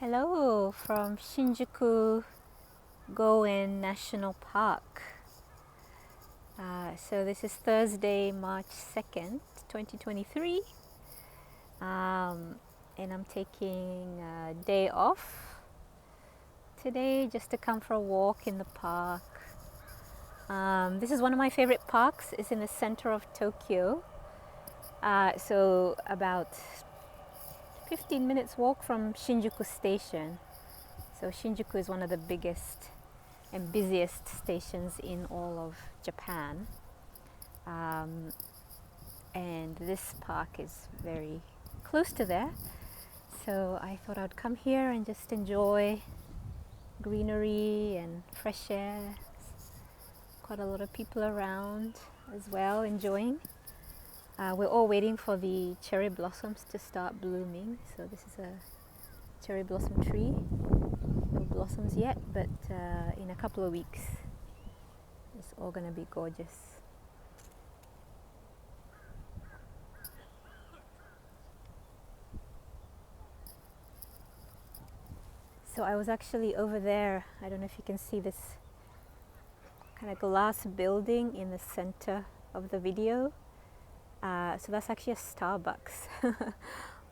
Hello from Shinjuku Goen National Park. So this is Thursday, March 2nd, 2023. And I'm taking a day off today just to come for a walk in the park. This is one of my favorite parks. It's in the center of Tokyo. So about 15 minutes walk from Shinjuku Station. So Shinjuku is one of the biggest and busiest stations in all of Japan. And this park is very close to there. So I thought I'd come here and just enjoy greenery and fresh air. Quite a lot of people around as well enjoying. We're all waiting for the cherry blossoms to start blooming. So this is a cherry blossom tree. No blossoms yet, but in a couple of weeks it's all gonna be gorgeous. So I was actually over there. I don't know if you can see this kind of glass building in the center of the video. So that's actually a Starbucks.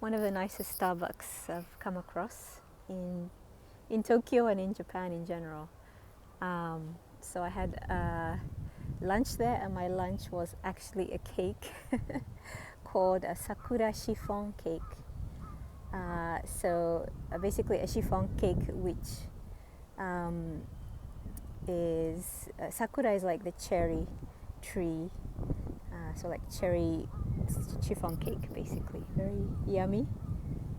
One of the nicest Starbucks I've come across in Tokyo and in Japan in general. So I had lunch there, and my lunch was actually a cake called a sakura chiffon cake. So basically a chiffon cake, which is sakura is like the cherry tree, so like cherry chiffon cake, basically. Very yummy.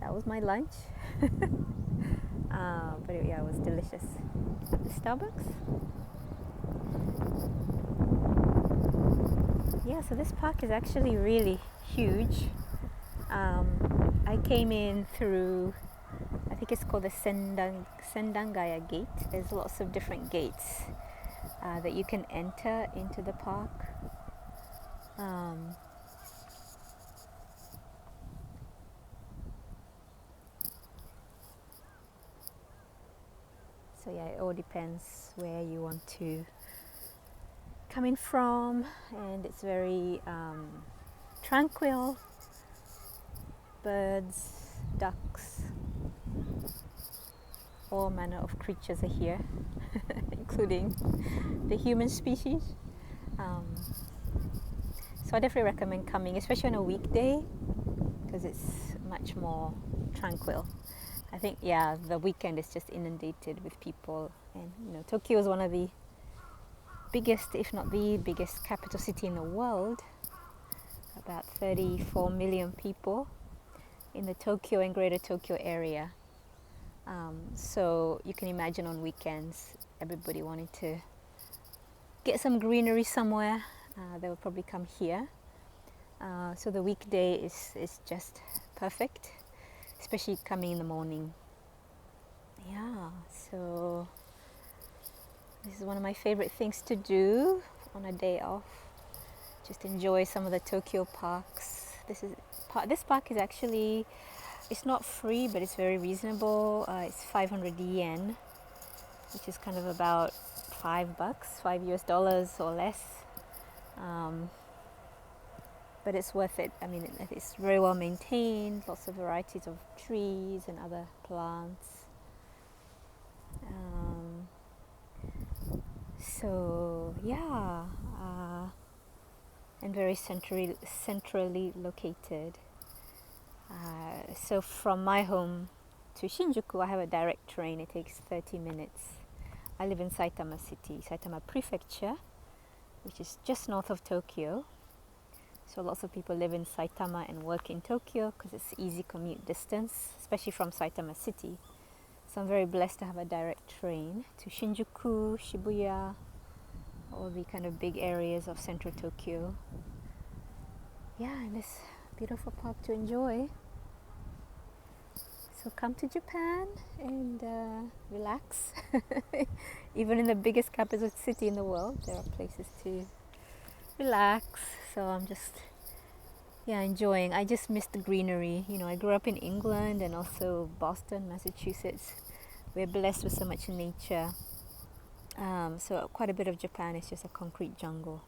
That was my lunch. But yeah, it was delicious at the Starbucks. Yeah, so this park is actually really huge. I came in through, I think it's called the Sendangaya gate. There's lots of different gates that you can enter into the park. So yeah, it all depends where you want to come in from, and it's very tranquil. Birds, ducks, all manner of creatures are here, including the human species. So I definitely recommend coming, especially on a weekday, because it's much more tranquil. I think, yeah, the weekend is just inundated with people, and Tokyo is one of the biggest, if not the biggest, capital city in the world. About 34 million people in the Tokyo and Greater Tokyo area. So you can imagine on weekends, everybody wanting to get some greenery somewhere, they will probably come here. So the weekday is just perfect, especially coming in the morning. Yeah, so this is one of my favorite things to do on a day off. Just enjoy some of the Tokyo parks. This park is actually, it's not free, but it's very reasonable. It's 500 yen, which is kind of about $5, $5 or less. But it's worth it. I mean, it's very well maintained, lots of varieties of trees and other plants. So yeah, and very centrally located. So from my home to Shinjuku, I have a direct train. It takes 30 minutes. I live in Saitama City, Saitama Prefecture, which is just north of Tokyo. So lots of people live in Saitama and work in Tokyo because it's easy commute distance, especially from Saitama City. So I'm very blessed to have a direct train to Shinjuku, Shibuya, all the kind of big areas of central Tokyo. Yeah, and this beautiful park to enjoy. So come to Japan and relax. Even in the biggest capital city in the world, there are places to relax. So I'm just Yeah, enjoying. I just miss the greenery. You know, I grew up in England and also Boston, Massachusetts. We're blessed with so much nature. So quite a bit of Japan is just a concrete jungle,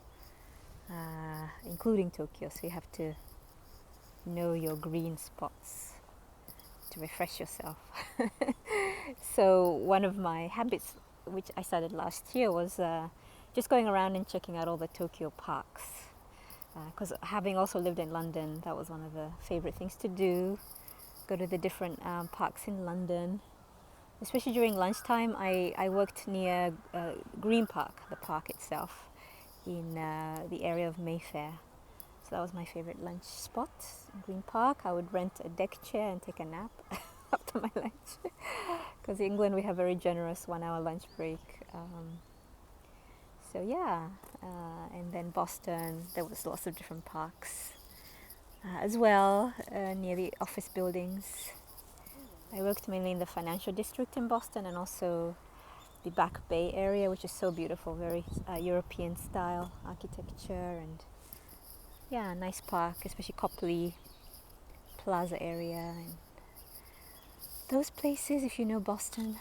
including Tokyo. So you have to know your green spots to refresh yourself. So one of my habits, which I started last year, was just going around and checking out all the Tokyo parks. Because having also lived in London, that was one of the favorite things to do. Go to the different parks in London. Especially during lunchtime, I worked near Green Park, the park itself, in the area of Mayfair. So that was my favorite lunch spot, Green Park. I would rent a deck chair and take a nap after my lunch. Because in England we have very generous 1 hour lunch break. So yeah, and then Boston, there was lots of different parks as well near the office buildings. I worked mainly in the financial district in Boston and also the Back Bay area, which is so beautiful, very European style architecture, and yeah, nice park, especially Copley Plaza area and those places. If you know Boston,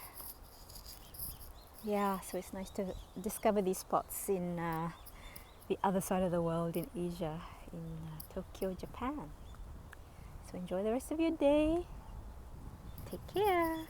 yeah, so it's nice to discover these spots in the other side of the world, in Asia, in Tokyo, Japan. So enjoy the rest of your day. Take care.